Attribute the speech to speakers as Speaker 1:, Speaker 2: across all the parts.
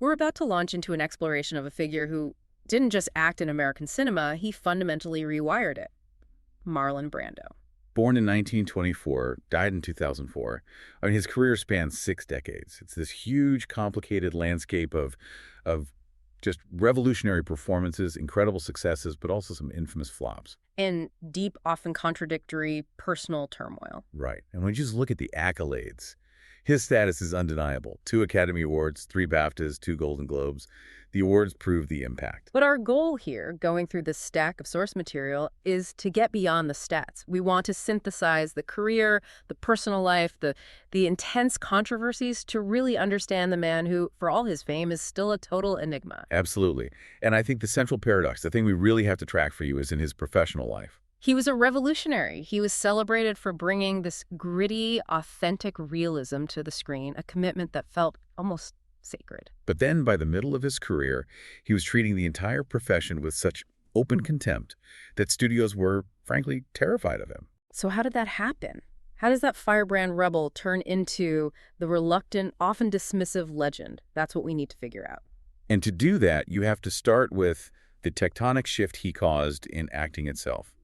Speaker 1: We're about to launch into an exploration of a figure who didn't just act in American cinema, he fundamentally rewired it. Marlon Brando.
Speaker 2: Born in 1924, died in 2004. I mean, his career spans 6 decades. It's this huge, complicated landscape of just revolutionary performances, incredible successes, but also some infamous flops.
Speaker 1: And deep, often contradictory personal turmoil.
Speaker 2: Right. And when you just look at the accolades, his status is undeniable. 2 Academy Awards, 3 BAFTAs, 2 Golden Globes. The awards prove the impact.
Speaker 1: But our goal here, going through this stack of source material, is to get beyond the stats. We want to synthesize the career, the personal life, the intense controversies to really understand the man who, for all his fame, is still a total enigma.
Speaker 2: Absolutely. And I think the central paradox, the thing we really have to track for you, is in his professional life.
Speaker 1: He was a revolutionary. He was celebrated for bringing this gritty, authentic realism to the screen, a commitment that felt almost sacred.
Speaker 2: But then, by the middle of his career, he was treating the entire profession with such open contempt that studios were, frankly, terrified of him.
Speaker 1: So how did that happen? How does that firebrand rebel turn into the reluctant, often dismissive legend? That's what we need to figure out.
Speaker 2: And to do that, you have to start with the tectonic shift he caused in acting itself.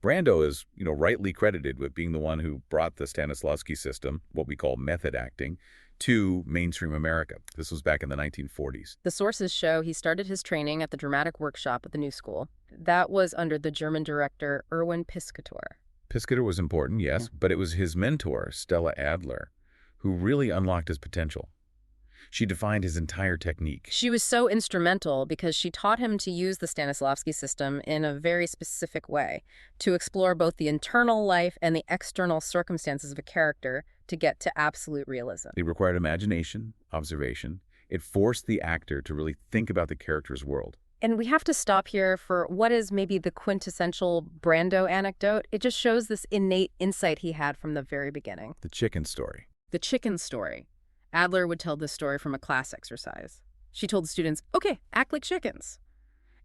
Speaker 2: Brando is, rightly credited with being the one who brought the Stanislavski system, what we call method acting, to mainstream America. This was back in the 1940s.
Speaker 1: The sources show he started his training at the dramatic workshop at the New School. That was under the German director Erwin Piscator.
Speaker 2: Piscator was important, yes, but it was his mentor, Stella Adler, who really unlocked his potential. She defined his entire technique.
Speaker 1: She was so instrumental because she taught him to use the Stanislavski system in a very specific way, to explore both the internal life and the external circumstances of a character to get to absolute realism.
Speaker 2: It required imagination, observation. It forced the actor to really think about the character's world.
Speaker 1: And we have to stop here for what is maybe the quintessential Brando anecdote. It just shows this innate insight he had from the very beginning.
Speaker 2: The chicken story.
Speaker 1: The chicken story. Adler would tell this story from a class exercise. She told the students, okay, act like chickens.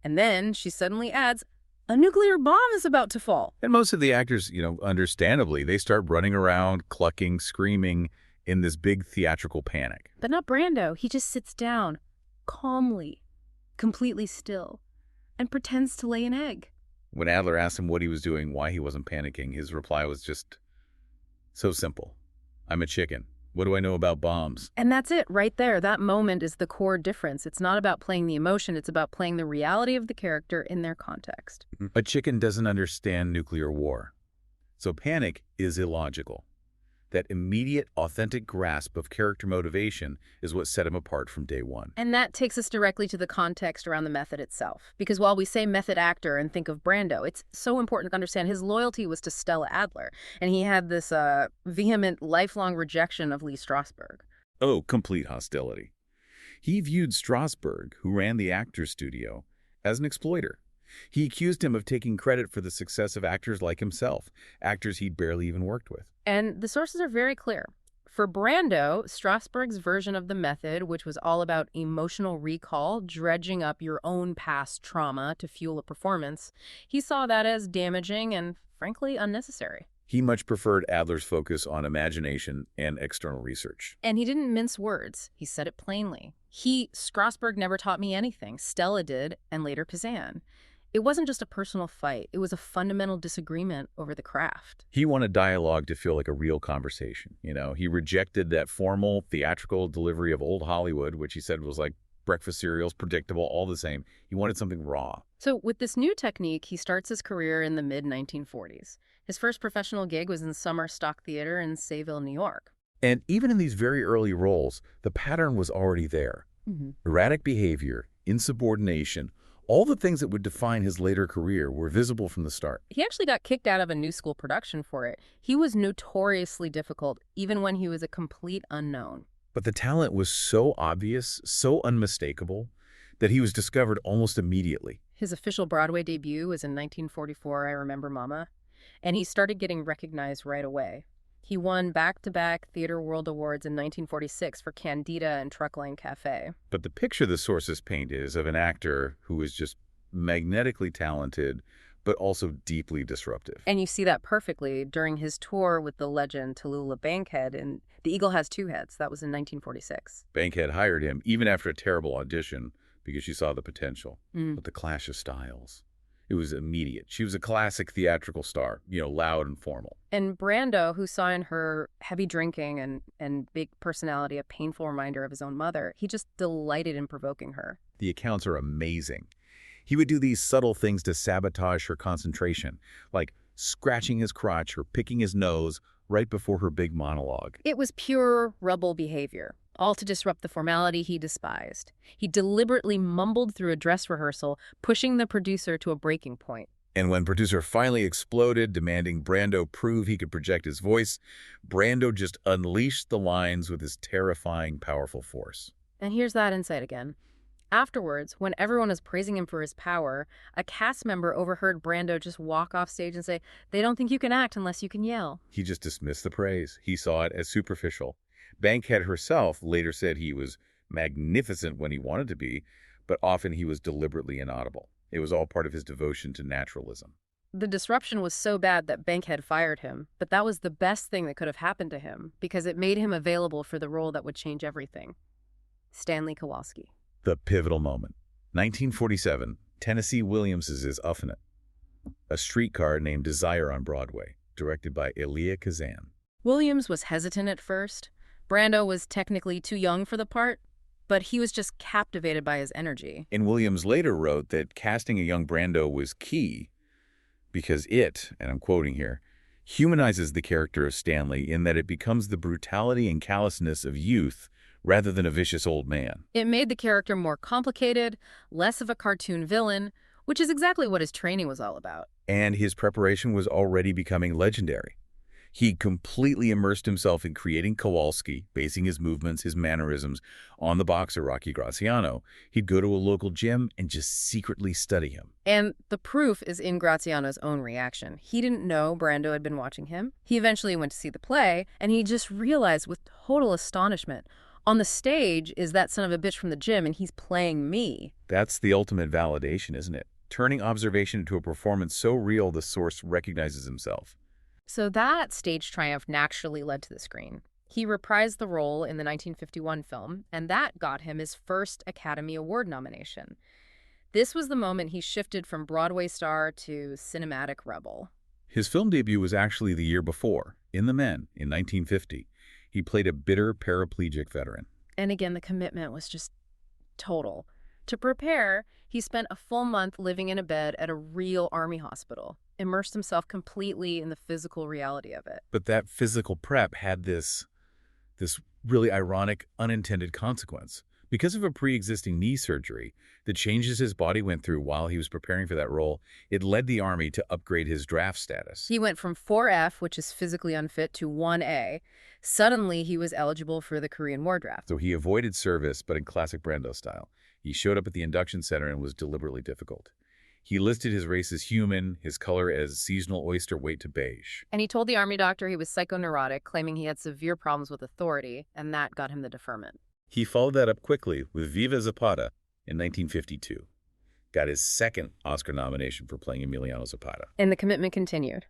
Speaker 1: And then she suddenly adds, a nuclear bomb is about to fall.
Speaker 2: And most of the actors, understandably, they start running around, clucking, screaming in this big theatrical panic.
Speaker 1: But not Brando. He just sits down, calmly, completely still, and pretends to lay an egg.
Speaker 2: When Adler asked him what he was doing, why he wasn't panicking, his reply was just so simple. I'm a chicken. What do I know about bombs?
Speaker 1: And that's it right there. That moment is the core difference. It's not about playing the emotion. It's about playing the reality of the character in their context.
Speaker 2: A chicken doesn't understand nuclear war. So panic is illogical. That immediate, authentic grasp of character motivation is what set him apart from day one.
Speaker 1: And that takes us directly to the context around the method itself. Because while we say method actor and think of Brando, it's so important to understand his loyalty was to Stella Adler. And he had this vehement, lifelong rejection of Lee Strasberg.
Speaker 2: Oh, complete hostility. He viewed Strasberg, who ran the actor's studio, as an exploiter. He accused him of taking credit for the success of actors like himself, actors he'd barely even worked with.
Speaker 1: And the sources are very clear. For Brando, Strasberg's version of the method, which was all about emotional recall, dredging up your own past trauma to fuel a performance, he saw that as damaging and, frankly, unnecessary.
Speaker 2: He much preferred Adler's focus on imagination and external research.
Speaker 1: And he didn't mince words. He said it plainly. Strasberg never taught me anything. Stella did, and later Kazan. It wasn't just a personal fight. It was a fundamental disagreement over the craft.
Speaker 2: He wanted dialogue to feel like a real conversation. He rejected that formal, theatrical delivery of old Hollywood, which he said was like breakfast cereals, predictable, all the same. He wanted something raw.
Speaker 1: So with this new technique, he starts his career in the mid-1940s. His first professional gig was in Summer Stock Theater in Sayville, New York.
Speaker 2: And even in these very early roles, the pattern was already there. Erratic behavior, insubordination, all the things that would define his later career were visible from the start.
Speaker 1: He actually got kicked out of a New School production for it. He was notoriously difficult, even when he was a complete unknown.
Speaker 2: But the talent was so obvious, so unmistakable, that he was discovered almost immediately.
Speaker 1: His official Broadway debut was in 1944, I Remember Mama, and he started getting recognized right away. He won back-to-back Theatre World Awards in 1946 for Candida and Truck Lane Cafe.
Speaker 2: But the picture the sources paint is of an actor who is just magnetically talented, but also deeply disruptive.
Speaker 1: And you see that perfectly during his tour with the legend Tallulah Bankhead in The Eagle Has Two Heads. That was in 1946.
Speaker 2: Bankhead hired him even after a terrible audition because she saw the potential.
Speaker 1: Mm.
Speaker 2: But the clash of styles, it was immediate. She was a classic theatrical star, loud and formal.
Speaker 1: And Brando, who saw in her heavy drinking and big personality a painful reminder of his own mother, he just delighted in provoking her.
Speaker 2: The accounts are amazing. He would do these subtle things to sabotage her concentration, like scratching his crotch or picking his nose right before her big monologue.
Speaker 1: It was pure rebel behavior, all to disrupt the formality he despised. He deliberately mumbled through a dress rehearsal, pushing the producer to a breaking point.
Speaker 2: And when producer finally exploded, demanding Brando prove he could project his voice, Brando just unleashed the lines with his terrifying, powerful force.
Speaker 1: And here's that insight again. Afterwards, when everyone was praising him for his power, a cast member overheard Brando just walk off stage and say, "They don't think you can act unless you can yell."
Speaker 2: He just dismissed the praise. He saw it as superficial. Bankhead herself later said he was magnificent when he wanted to be, but often he was deliberately inaudible. It was all part of his devotion to naturalism.
Speaker 1: The disruption was so bad that Bankhead fired him, but that was the best thing that could have happened to him because it made him available for the role that would change everything. Stanley Kowalski.
Speaker 2: The pivotal moment. 1947, Tennessee Williams' Fascinate, a streetcar named Desire on Broadway, directed by Elia Kazan.
Speaker 1: Williams was hesitant at first. Brando was technically too young for the part, but he was just captivated by his energy.
Speaker 2: And Williams later wrote that casting a young Brando was key because it, and I'm quoting here, humanizes the character of Stanley in that it becomes the brutality and callousness of youth rather than a vicious old man.
Speaker 1: It made the character more complicated, less of a cartoon villain, which is exactly what his training was all about.
Speaker 2: And his preparation was already becoming legendary. He completely immersed himself in creating Kowalski, basing his movements, his mannerisms, on the boxer Rocky Graziano. He'd go to a local gym and just secretly study him.
Speaker 1: And the proof is in Graziano's own reaction. He didn't know Brando had been watching him. He eventually went to see the play, and he just realized with total astonishment, on the stage is that son of a bitch from the gym, and he's playing me.
Speaker 2: That's the ultimate validation, isn't it? Turning observation into a performance so real the source recognizes himself.
Speaker 1: So that stage triumph naturally led to the screen. He reprised the role in the 1951 film, and that got him his first Academy Award nomination. This was the moment he shifted from Broadway star to cinematic rebel.
Speaker 2: His film debut was actually the year before, in The Men, in 1950. He played a bitter paraplegic veteran.
Speaker 1: And again, the commitment was just total. To prepare, he spent a full month living in a bed at a real army hospital, immersed himself completely in the physical reality of it.
Speaker 2: But that physical prep had this really ironic, unintended consequence. Because of a pre-existing knee surgery, the changes his body went through while he was preparing for that role, it led the Army to upgrade his draft status.
Speaker 1: He went from 4F, which is physically unfit, to 1A. Suddenly, he was eligible for the Korean War draft.
Speaker 2: So he avoided service, but in classic Brando style. He showed up at the induction center and was deliberately difficult. He listed his race as human, his color as seasonal oyster weight to beige.
Speaker 1: And he told the Army doctor he was psychoneurotic, claiming he had severe problems with authority, and that got him the deferment.
Speaker 2: He followed that up quickly with Viva Zapata in 1952. Got his second Oscar nomination for playing Emiliano Zapata.
Speaker 1: And the commitment continued.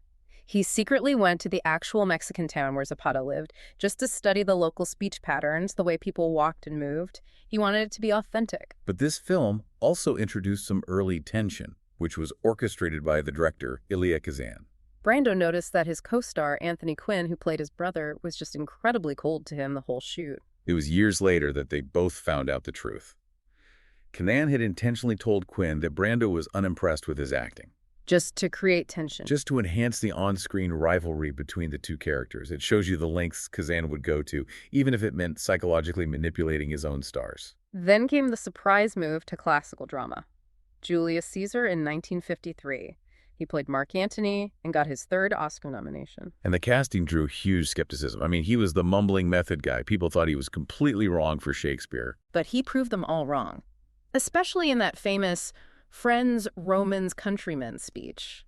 Speaker 1: He secretly went to the actual Mexican town where Zapata lived, just to study the local speech patterns, the way people walked and moved. He wanted it to be authentic.
Speaker 2: But this film also introduced some early tension, which was orchestrated by the director, Elia Kazan.
Speaker 1: Brando noticed that his co-star, Anthony Quinn, who played his brother, was just incredibly cold to him the whole shoot.
Speaker 2: It was years later that they both found out the truth. Kazan had intentionally told Quinn that Brando was unimpressed with his acting.
Speaker 1: Just to create tension.
Speaker 2: Just to enhance the on-screen rivalry between the two characters. It shows you the lengths Kazan would go to, even if it meant psychologically manipulating his own stars.
Speaker 1: Then came the surprise move to classical drama. Julius Caesar in 1953. He played Mark Antony and got his third Oscar nomination.
Speaker 2: And the casting drew huge skepticism. I mean, he was the mumbling method guy. People thought he was completely wrong for Shakespeare.
Speaker 1: But he proved them all wrong, especially in that famous Friends, Romans, Countrymen speech.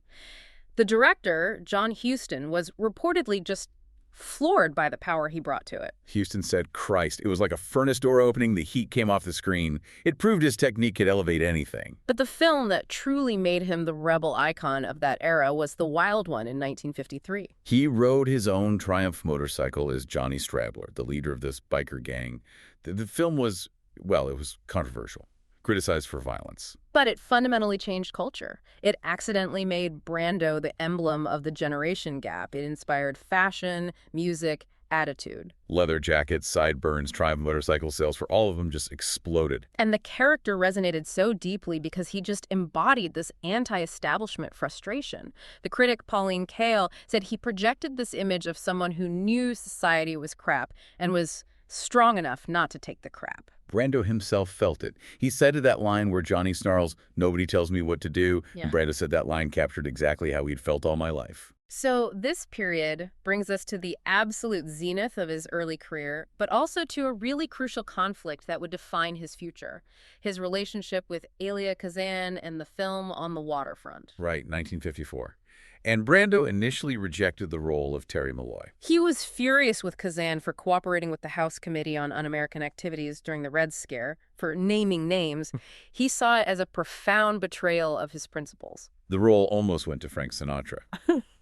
Speaker 1: The director, John Huston, was reportedly just floored by the power he brought to it.
Speaker 2: Houston said, Christ, it was like a furnace door opening. The heat came off the screen. It proved his technique could elevate anything.
Speaker 1: But the film that truly made him the rebel icon of that era was The Wild One in 1953.
Speaker 2: He rode his own Triumph motorcycle as Johnny Strabbler, the leader of this biker gang. The film was, well, it was controversial, criticized for violence.
Speaker 1: But it fundamentally changed culture. It accidentally made Brando the emblem of the generation gap. It inspired fashion, music, attitude.
Speaker 2: Leather jackets, sideburns, Triumph motorcycle sales for all of them just exploded.
Speaker 1: And the character resonated so deeply because he just embodied this anti-establishment frustration. The critic Pauline Kael said he projected this image of someone who knew society was crap and was strong enough not to take the crap.
Speaker 2: Brando himself felt it. He said that line where Johnny snarls, "Nobody tells me what to do,"
Speaker 1: Yeah.
Speaker 2: and Brando said that line captured exactly how he'd felt all my life.
Speaker 1: So this period brings us to the absolute zenith of his early career, but also to a really crucial conflict that would define his future. His relationship with Elia Kazan and the film On the Waterfront.
Speaker 2: Right, 1954. And Brando initially rejected the role of Terry Malloy.
Speaker 1: He was furious with Kazan for cooperating with the House Committee on Un-American Activities during the Red Scare, for naming names. He saw it as a profound betrayal of his principles.
Speaker 2: The role almost went to Frank Sinatra.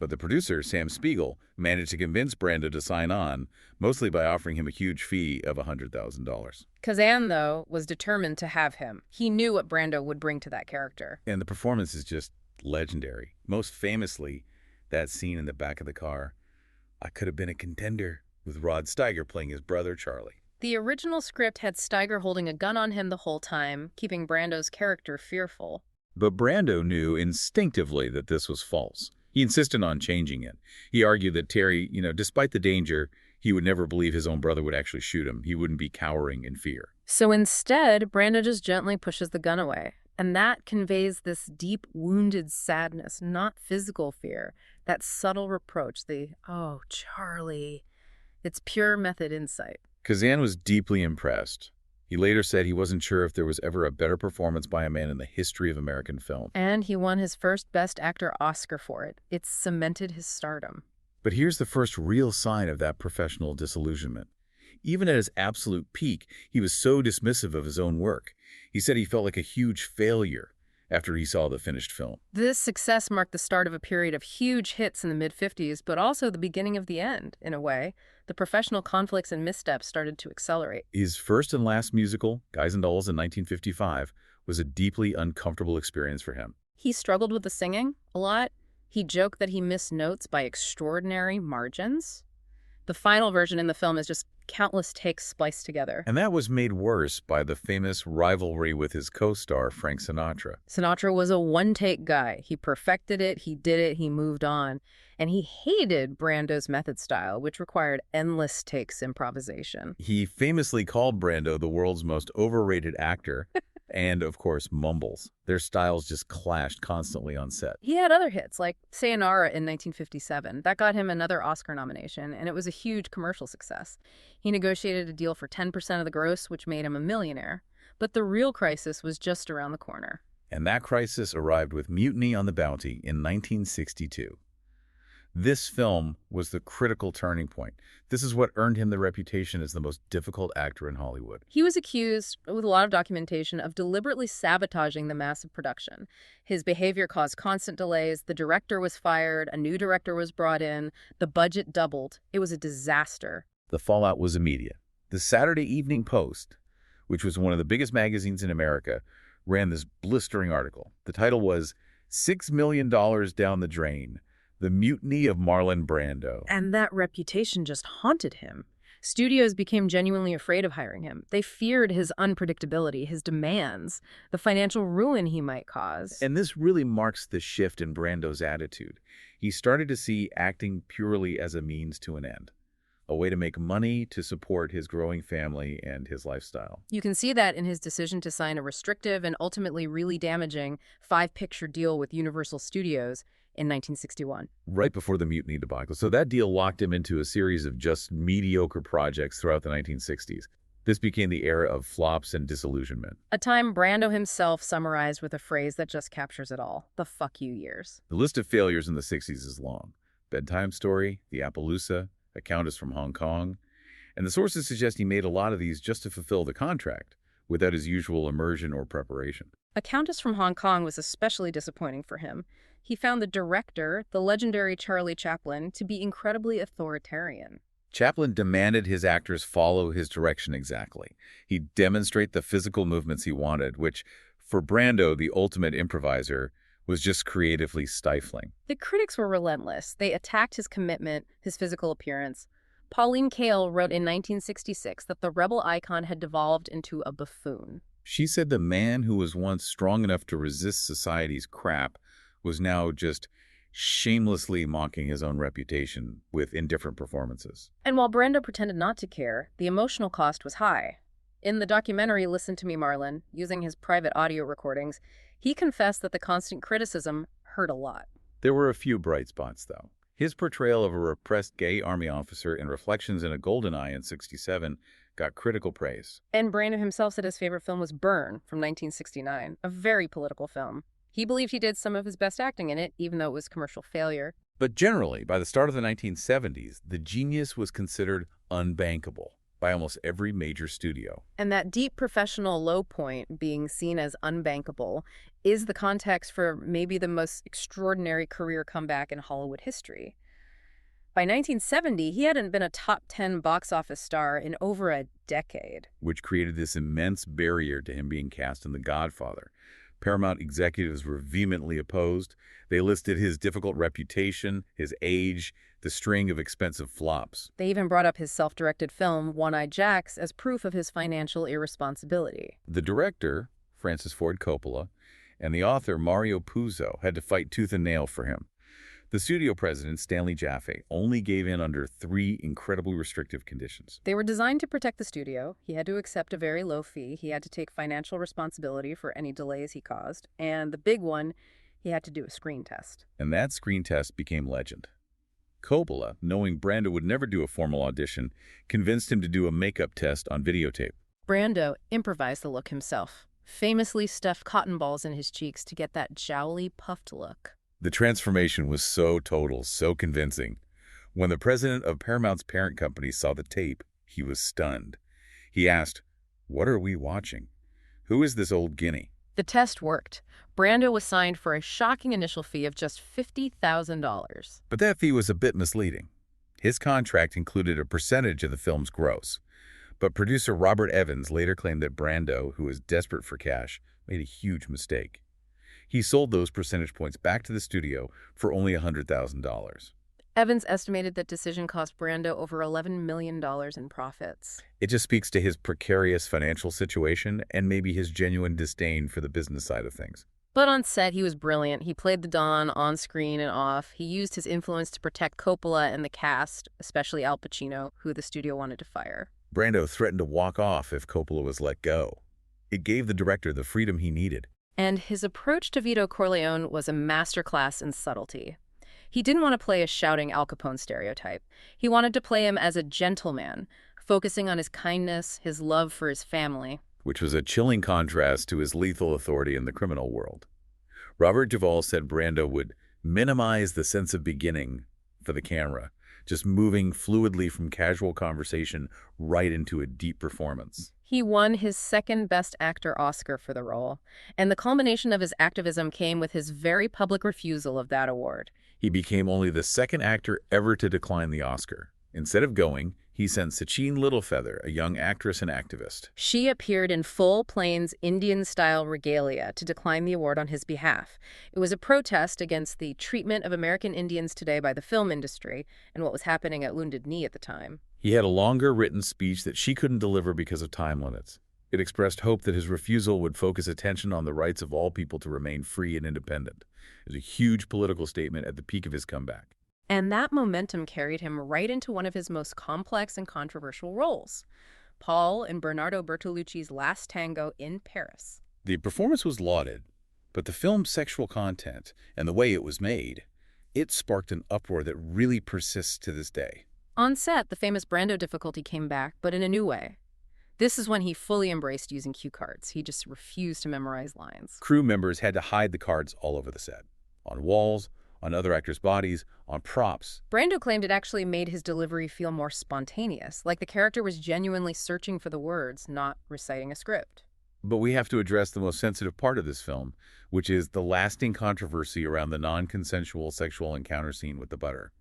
Speaker 2: But the producer, Sam Spiegel, managed to convince Brando to sign on, mostly by offering him a huge fee of $100,000.
Speaker 1: Kazan, though, was determined to have him. He knew what Brando would bring to that character.
Speaker 2: And the performance is just legendary. Most famously, that scene in the back of the car. I could have been a contender, with Rod Steiger playing his brother, Charlie.
Speaker 1: The original script had Steiger holding a gun on him the whole time, keeping Brando's character fearful.
Speaker 2: But Brando knew instinctively that this was false. He insisted on changing it. He argued that Terry, despite the danger, he would never believe his own brother would actually shoot him. He wouldn't be cowering in fear.
Speaker 1: So instead, Brando just gently pushes the gun away. And that conveys this deep, wounded sadness, not physical fear. That subtle reproach, oh, Charlie. It's pure method insight.
Speaker 2: Kazan was deeply impressed. He later said he wasn't sure if there was ever a better performance by a man in the history of American film.
Speaker 1: And he won his first Best Actor Oscar for it. It cemented his stardom.
Speaker 2: But here's the first real sign of that professional disillusionment. Even at his absolute peak, he was so dismissive of his own work. He said he felt like a huge failure after he saw the finished film.
Speaker 1: This success marked the start of a period of huge hits in the mid-50s, but also the beginning of the end, in a way. The professional conflicts and missteps started to accelerate.
Speaker 2: His first and last musical, Guys and Dolls in 1955, was a deeply uncomfortable experience for him.
Speaker 1: He struggled with the singing a lot. He joked that he missed notes by extraordinary margins. The final version in the film is just countless takes spliced together.
Speaker 2: And that was made worse by the famous rivalry with his co-star, Frank Sinatra.
Speaker 1: Sinatra was a one-take guy. He perfected it, he did it, he moved on. And he hated Brando's method style, which required endless takes improvisation.
Speaker 2: He famously called Brando the world's most overrated actor and, of course, mumbles. Their styles just clashed constantly on set.
Speaker 1: He had other hits, like Sayonara in 1957. That got him another Oscar nomination, and it was a huge commercial success. He negotiated a deal for 10% of the gross, which made him a millionaire. But the real crisis was just around the corner.
Speaker 2: And that crisis arrived with Mutiny on the Bounty in 1962. This film was the critical turning point. This is what earned him the reputation as the most difficult actor in Hollywood.
Speaker 1: He was accused, with a lot of documentation, of deliberately sabotaging the massive production. His behavior caused constant delays, the director was fired, a new director was brought in, the budget doubled. It was a disaster.
Speaker 2: The fallout was immediate. The Saturday Evening Post, which was one of the biggest magazines in America, ran this blistering article. The title was $6 Million Down the Drain. The Mutiny of Marlon Brando.
Speaker 1: And that reputation just haunted him. Studios became genuinely afraid of hiring him. They feared his unpredictability, his demands, the financial ruin he might cause.
Speaker 2: And this really marks the shift in Brando's attitude. He started to see acting purely as a means to an end, a way to make money to support his growing family and his lifestyle.
Speaker 1: You can see that in his decision to sign a restrictive and ultimately really damaging 5-picture deal with Universal Studios in 1961.
Speaker 2: Right before the Mutiny debacle. So that deal locked him into a series of just mediocre projects throughout the 1960s. This became the era of flops and disillusionment.
Speaker 1: A time Brando himself summarized with a phrase that just captures it all: the fuck you years.
Speaker 2: The list of failures in the 60s is long. Bedtime Story, The Appaloosa, a countess from Hong Kong, and the sources suggest he made a lot of these just to fulfill the contract, without his usual immersion or preparation.
Speaker 1: A Countess from Hong Kong was especially disappointing for him. He found the director, the legendary Charlie Chaplin, to be incredibly authoritarian.
Speaker 2: Chaplin demanded his actors follow his direction exactly. He'd demonstrate the physical movements he wanted, which, for Brando, the ultimate improviser, was just creatively stifling.
Speaker 1: The critics were relentless. They attacked his commitment, his physical appearance. Pauline Kael wrote in 1966 that the rebel icon had devolved into a buffoon.
Speaker 2: She said the man who was once strong enough to resist society's crap was now just shamelessly mocking his own reputation with indifferent performances.
Speaker 1: And while Brando pretended not to care, the emotional cost was high. In the documentary Listen to Me, Marlon, using his private audio recordings, he confessed that the constant criticism hurt a lot.
Speaker 2: There were a few bright spots, though. His portrayal of a repressed gay army officer in Reflections in a Golden Eye in '67 got critical praise.
Speaker 1: And Brando himself said his favorite film was Burn from 1969, a very political film. He believed he did some of his best acting in it, even though it was a commercial failure.
Speaker 2: But generally, by the start of the 1970s, the genius was considered unbankable by almost every major studio.
Speaker 1: And that deep professional low point being seen as unbankable is the context for maybe the most extraordinary career comeback in Hollywood history. By 1970, he hadn't been a top 10 box office star in over a decade.
Speaker 2: Which created this immense barrier to him being cast in The Godfather. Paramount executives were vehemently opposed. They listed his difficult reputation, his age, the string of expensive flops.
Speaker 1: They even brought up his self-directed film, One-Eyed Jacks, as proof of his financial irresponsibility.
Speaker 2: The director, Francis Ford Coppola, and the author, Mario Puzo, had to fight tooth and nail for him. The studio president, Stanley Jaffe, only gave in under 3 incredibly restrictive conditions.
Speaker 1: They were designed to protect the studio. He had to accept a very low fee. He had to take financial responsibility for any delays he caused. And the big one, he had to do a screen test.
Speaker 2: And that screen test became legend. Coppola, knowing Brando would never do a formal audition, convinced him to do a makeup test on videotape.
Speaker 1: Brando improvised the look himself, famously stuffed cotton balls in his cheeks to get that jowly, puffed look.
Speaker 2: The transformation was so total, so convincing. When the president of Paramount's parent company saw the tape, he was stunned. He asked, "What are we watching? Who is this old guinea?"
Speaker 1: The test worked. Brando was signed for a shocking initial fee of just $50,000.
Speaker 2: But that fee was a bit misleading. His contract included a percentage of the film's gross. But producer Robert Evans later claimed that Brando, who was desperate for cash, made a huge mistake. He sold those percentage points back to the studio for only $100,000.
Speaker 1: Evans estimated that decision cost Brando over $11 million in profits.
Speaker 2: It just speaks to his precarious financial situation and maybe his genuine disdain for the business side of things.
Speaker 1: But on set, he was brilliant. He played the Don on screen and off. He used his influence to protect Coppola and the cast, especially Al Pacino, who the studio wanted to fire.
Speaker 2: Brando threatened to walk off if Coppola was let go. It gave the director the freedom he needed.
Speaker 1: And his approach to Vito Corleone was a masterclass in subtlety. He didn't want to play a shouting Al Capone stereotype. He wanted to play him as a gentleman, focusing on his kindness, his love for his family.
Speaker 2: Which was a chilling contrast to his lethal authority in the criminal world. Robert Duvall said Brando would minimize the sense of beginning for the camera, just moving fluidly from casual conversation right into a deep performance.
Speaker 1: He won his second Best Actor Oscar for the role, and the culmination of his activism came with his very public refusal of that award.
Speaker 2: He became only the second actor ever to decline the Oscar. Instead of going, he sent Sachin Littlefeather, a young actress and activist.
Speaker 1: She appeared in full Plains Indian-style regalia to decline the award on his behalf. It was a protest against the treatment of American Indians today by the film industry and what was happening at Wounded Knee at the time.
Speaker 2: He had a longer written speech that she couldn't deliver because of time limits. It expressed hope that his refusal would focus attention on the rights of all people to remain free and independent. It was a huge political statement at the peak of his comeback.
Speaker 1: And that momentum carried him right into one of his most complex and controversial roles, Paul in Bernardo Bertolucci's Last Tango in Paris.
Speaker 2: The performance was lauded, but the film's sexual content and the way it was made, it sparked an uproar that really persists to this day.
Speaker 1: On set, the famous Brando difficulty came back, but in a new way. This is when he fully embraced using cue cards. He just refused to memorize lines.
Speaker 2: Crew members had to hide the cards all over the set, on walls, on other actors' bodies, on props.
Speaker 1: Brando claimed it actually made his delivery feel more spontaneous, like the character was genuinely searching for the words, not reciting a script.
Speaker 2: But we have to address the most sensitive part of this film, which is the lasting controversy around the non-consensual sexual encounter scene with the butter.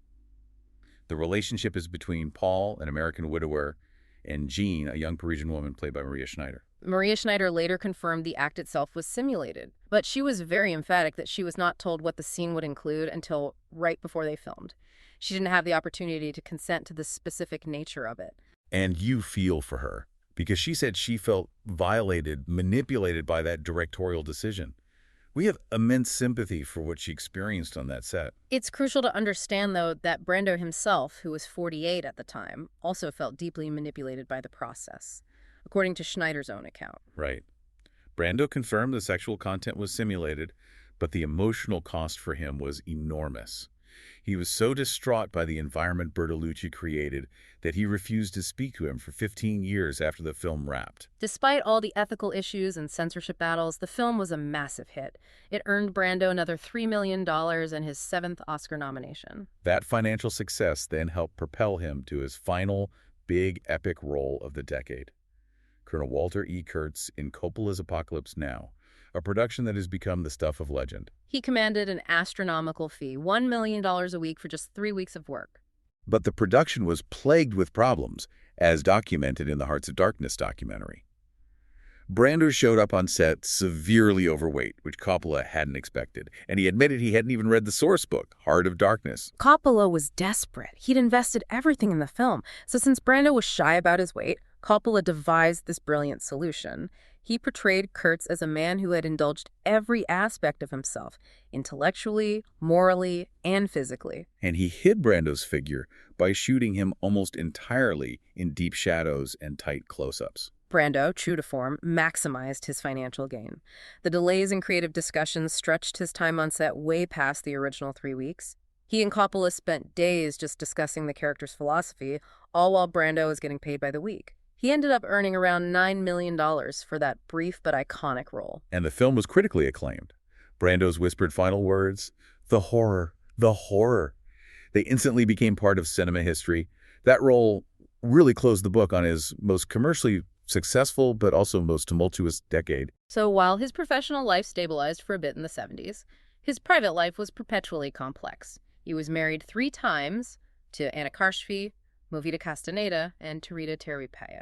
Speaker 2: The relationship is between Paul, an American widower, and Jean, a young Parisian woman played by Maria Schneider.
Speaker 1: Maria Schneider later confirmed the act itself was simulated, but she was very emphatic that she was not told what the scene would include until right before they filmed. She didn't have the opportunity to consent to the specific nature of it.
Speaker 2: And you feel for her, because she said she felt violated, manipulated by that directorial decision. We have immense sympathy for what she experienced on that set.
Speaker 1: It's crucial to understand, though, that Brando himself, who was 48 at the time, also felt deeply manipulated by the process, according to Schneider's own account.
Speaker 2: Right. Brando confirmed the sexual content was simulated, but the emotional cost for him was enormous. He was so distraught by the environment Bertolucci created that he refused to speak to him for 15 years after the film wrapped.
Speaker 1: Despite all the ethical issues and censorship battles, the film was a massive hit. It earned Brando another $3 million and his 7th Oscar nomination.
Speaker 2: That financial success then helped propel him to his final, big, epic role of the decade. Colonel Walter E. Kurtz in Coppola's Apocalypse Now, a production that has become the stuff of legend.
Speaker 1: He commanded an astronomical fee, $1 million a week for just 3 weeks of work.
Speaker 2: But the production was plagued with problems, as documented in the Hearts of Darkness documentary. Brando showed up on set severely overweight, which Coppola hadn't expected, and he admitted he hadn't even read the source book, Heart of Darkness.
Speaker 1: Coppola was desperate. He'd invested everything in the film, so since Brando was shy about his weight, Coppola devised this brilliant solution. He portrayed Kurtz as a man who had indulged every aspect of himself, intellectually, morally, and physically.
Speaker 2: And he hid Brando's figure by shooting him almost entirely in deep shadows and tight close-ups.
Speaker 1: Brando, true to form, maximized his financial gain. The delays in creative discussions stretched his time on set way past the original 3 weeks. He and Coppola spent days just discussing the character's philosophy, all while Brando was getting paid by the week. He ended up earning around $9 million for that brief but iconic role.
Speaker 2: And the film was critically acclaimed. Brando's whispered final words, "The horror, the horror." They instantly became part of cinema history. That role really closed the book on his most commercially successful but also most tumultuous decade.
Speaker 1: So while his professional life stabilized for a bit in the 70s, his private life was perpetually complex. He was married 3 times to Anna Karshfi, Movida Castaneda, and Tarita Teripaya.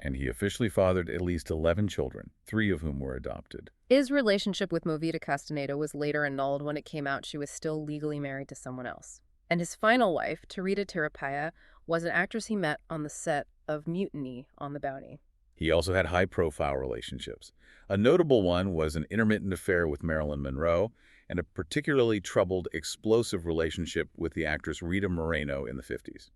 Speaker 2: And he officially fathered at least 11 children, 3 of whom were adopted.
Speaker 1: His relationship with Movida Castaneda was later annulled when it came out she was still legally married to someone else. And his final wife, Tarita Teripaya, was an actress he met on the set of Mutiny on the Bounty.
Speaker 2: He also had high-profile relationships. A notable one was an intermittent affair with Marilyn Monroe and a particularly troubled, explosive relationship with the actress Rita Moreno in the 50s.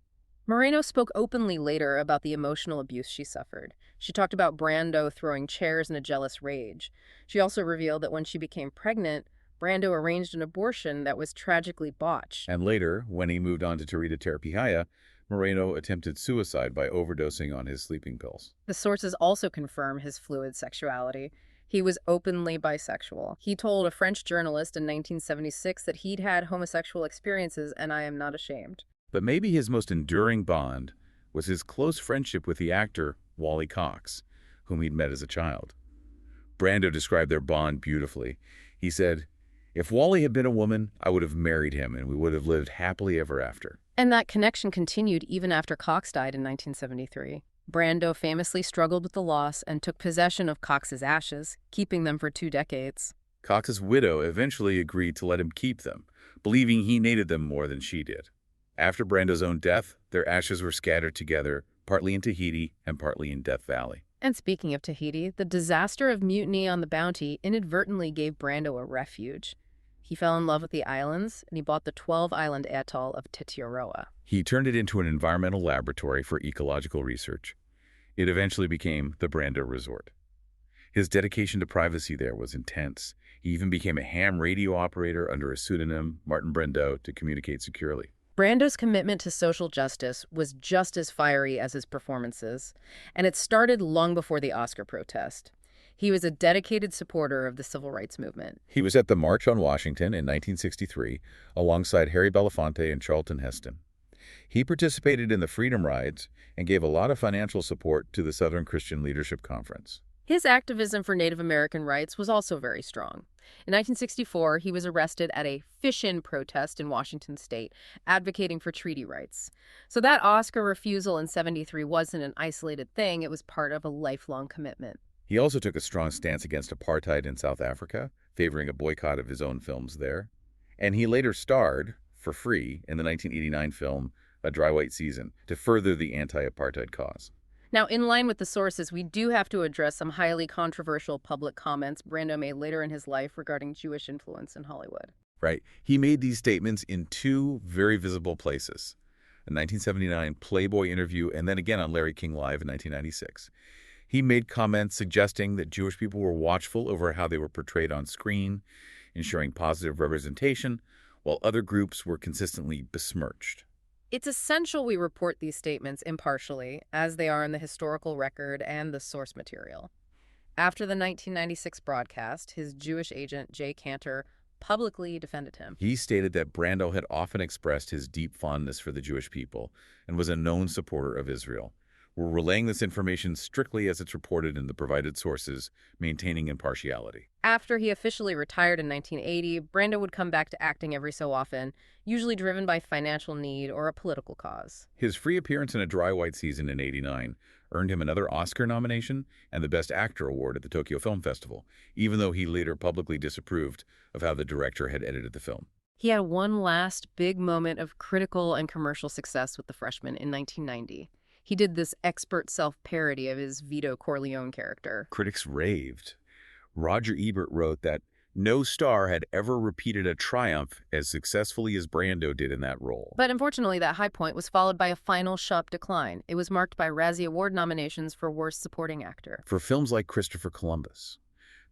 Speaker 1: Moreno spoke openly later about the emotional abuse she suffered. She talked about Brando throwing chairs in a jealous rage. She also revealed that when she became pregnant, Brando arranged an abortion that was tragically botched.
Speaker 2: And later, when he moved on to Tarita Terapihaya, Moreno attempted suicide by overdosing on his sleeping pills.
Speaker 1: The sources also confirm his fluid sexuality. He was openly bisexual. He told a French journalist in 1976 that he'd had homosexual experiences, and I am not ashamed.
Speaker 2: But maybe his most enduring bond was his close friendship with the actor Wally Cox, whom he'd met as a child. Brando described their bond beautifully. He said, "If Wally had been a woman, I would have married him and we would have lived happily ever after."
Speaker 1: And that connection continued even after Cox died in 1973. Brando famously struggled with the loss and took possession of Cox's ashes, keeping them for 2 decades.
Speaker 2: Cox's widow eventually agreed to let him keep them, believing he needed them more than she did. After Brando's own death, their ashes were scattered together, partly in Tahiti and partly in Death Valley.
Speaker 1: And speaking of Tahiti, the disaster of Mutiny on the Bounty inadvertently gave Brando a refuge. He fell in love with the islands, and he bought the 12-island atoll of Tetiaroa.
Speaker 2: He turned it into an environmental laboratory for ecological research. It eventually became the Brando Resort. His dedication to privacy there was intense. He even became a ham radio operator under a pseudonym, Marlon Brando, to communicate securely.
Speaker 1: Brando's commitment to social justice was just as fiery as his performances, and it started long before the Oscar protest. He was a dedicated supporter of the civil rights movement.
Speaker 2: He was at the March on Washington in 1963 alongside Harry Belafonte and Charlton Heston. He participated in the Freedom Rides and gave a lot of financial support to the Southern Christian Leadership Conference.
Speaker 1: His activism for Native American rights was also very strong. In 1964, he was arrested at a fish-in protest in Washington state, advocating for treaty rights. So that Oscar refusal in '73 wasn't an isolated thing, it was part of a lifelong commitment.
Speaker 2: He also took a strong stance against apartheid in South Africa, favoring a boycott of his own films there. And he later starred, for free, in the 1989 film A Dry White Season, to further the anti-apartheid cause.
Speaker 1: Now, in line with the sources, we do have to address some highly controversial public comments Brando made later in his life regarding Jewish influence in Hollywood.
Speaker 2: Right. He made these statements in two very visible places. A 1979 Playboy interview and then again on Larry King Live in 1996. He made comments suggesting that Jewish people were watchful over how they were portrayed on screen, ensuring positive representation, while other groups were consistently besmirched.
Speaker 1: It's essential we report these statements impartially, as they are in the historical record and the source material. After the 1996 broadcast, his Jewish agent, Jay Cantor, publicly defended him.
Speaker 2: He stated that Brando had often expressed his deep fondness for the Jewish people and was a known supporter of Israel. We're relaying this information strictly as it's reported in the provided sources, maintaining impartiality.
Speaker 1: After he officially retired in 1980, Brando would come back to acting every so often, usually driven by financial need or a political cause.
Speaker 2: His free appearance in A Dry White Season in '89 earned him another Oscar nomination and the Best Actor award at the Tokyo Film Festival, even though he later publicly disapproved of how the director had edited the film.
Speaker 1: He had one last big moment of critical and commercial success with The Freshman in 1990. He did this expert self-parody of his Vito Corleone character.
Speaker 2: Critics raved. Roger Ebert wrote that no star had ever repeated a triumph as successfully as Brando did in that role.
Speaker 1: But unfortunately, that high point was followed by a final sharp decline. It was marked by Razzie Award nominations for Worst Supporting Actor.
Speaker 2: For films like Christopher Columbus,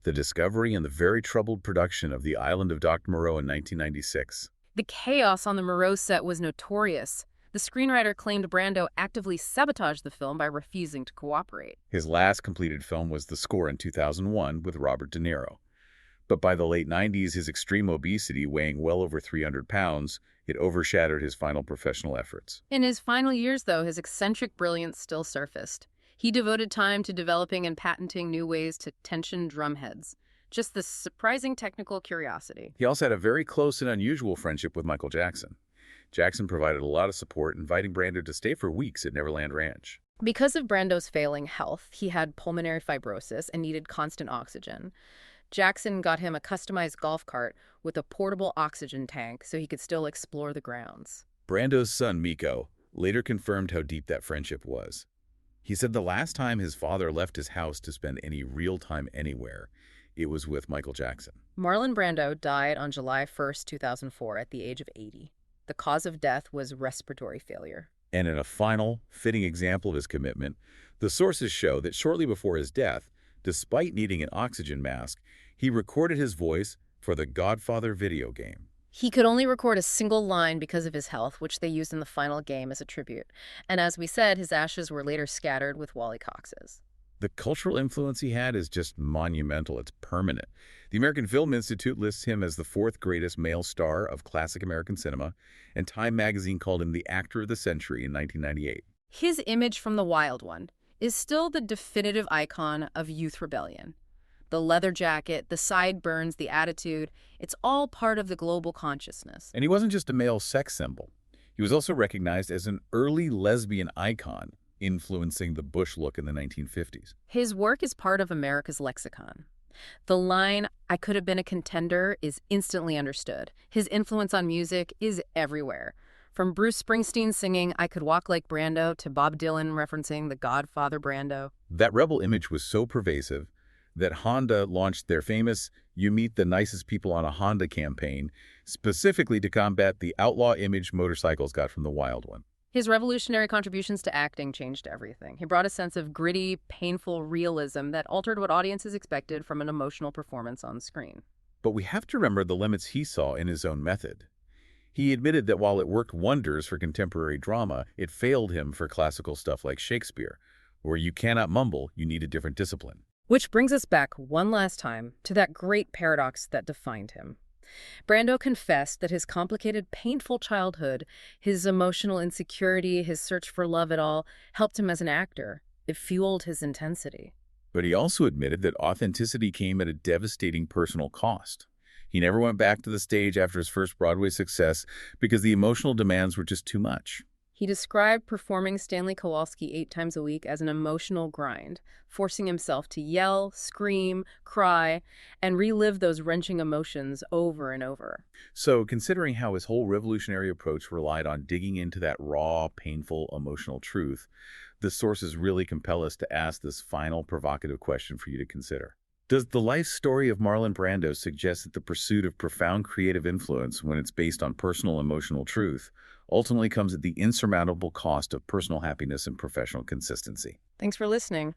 Speaker 2: the discovery and the very troubled production of The Island of Dr. Moreau in 1996.
Speaker 1: The chaos on the Moreau set was notorious. The screenwriter claimed Brando actively sabotaged the film by refusing to cooperate.
Speaker 2: His last completed film was The Score in 2001 with Robert De Niro. But by the late 90s, his extreme obesity, weighing well over 300 pounds, it overshadowed his final professional efforts.
Speaker 1: In his final years, though, his eccentric brilliance still surfaced. He devoted time to developing and patenting new ways to tension drumheads. Just this surprising technical curiosity.
Speaker 2: He also had a very close and unusual friendship with Michael Jackson. Jackson provided a lot of support, inviting Brando to stay for weeks at Neverland Ranch.
Speaker 1: Because of Brando's failing health, he had pulmonary fibrosis and needed constant oxygen. Jackson got him a customized golf cart with a portable oxygen tank so he could still explore the grounds.
Speaker 2: Brando's son, Miko, later confirmed how deep that friendship was. He said the last time his father left his house to spend any real time anywhere, it was with Michael Jackson.
Speaker 1: Marlon Brando died on July 1st, 2004 at the age of 80. The cause of death was respiratory failure.
Speaker 2: And in a final, fitting example of his commitment, the sources show that shortly before his death, despite needing an oxygen mask, he recorded his voice for the Godfather video game.
Speaker 1: He could only record a single line because of his health, which they used in the final game as a tribute. And as we said, his ashes were later scattered with Wally Cox's.
Speaker 2: The cultural influence he had is just monumental. It's permanent. The American Film Institute lists him as the fourth greatest male star of classic American cinema, and Time magazine called him the actor of the century in 1998.
Speaker 1: His image from The Wild One is still the definitive icon of youth rebellion. The leather jacket, the sideburns, the attitude, it's all part of the global consciousness.
Speaker 2: And he wasn't just a male sex symbol. He was also recognized as an early lesbian icon, influencing the Bush look in the 1950s.
Speaker 1: His work is part of America's lexicon. The line, "I could have been a contender," is instantly understood. His influence on music is everywhere. From Bruce Springsteen singing "I Could Walk Like Brando" to Bob Dylan referencing the Godfather Brando.
Speaker 2: That rebel image was so pervasive that Honda launched their famous "You Meet the Nicest People on a Honda" campaign, specifically to combat the outlaw image motorcycles got from the Wild One.
Speaker 1: His revolutionary contributions to acting changed everything. He brought a sense of gritty, painful realism that altered what audiences expected from an emotional performance on screen.
Speaker 2: But we have to remember the limits he saw in his own method. He admitted that while it worked wonders for contemporary drama, it failed him for classical stuff like Shakespeare, where you cannot mumble, you need a different discipline.
Speaker 1: Which brings us back one last time to that great paradox that defined him. Brando confessed that his complicated, painful childhood, his emotional insecurity, his search for love at all, helped him as an actor. It fueled his intensity.
Speaker 2: But he also admitted that authenticity came at a devastating personal cost. He never went back to the stage after his first Broadway success because the emotional demands were just too much.
Speaker 1: He described performing Stanley Kowalski 8 times a week as an emotional grind, forcing himself to yell, scream, cry, and relive those wrenching emotions over and over.
Speaker 2: So, considering how his whole revolutionary approach relied on digging into that raw, painful, emotional truth, the sources really compel us to ask this final provocative question for you to consider. Does the life story of Marlon Brando suggest that the pursuit of profound creative influence, when it's based on personal emotional truth, ultimately comes at the insurmountable cost of personal happiness and professional consistency?
Speaker 1: Thanks for listening.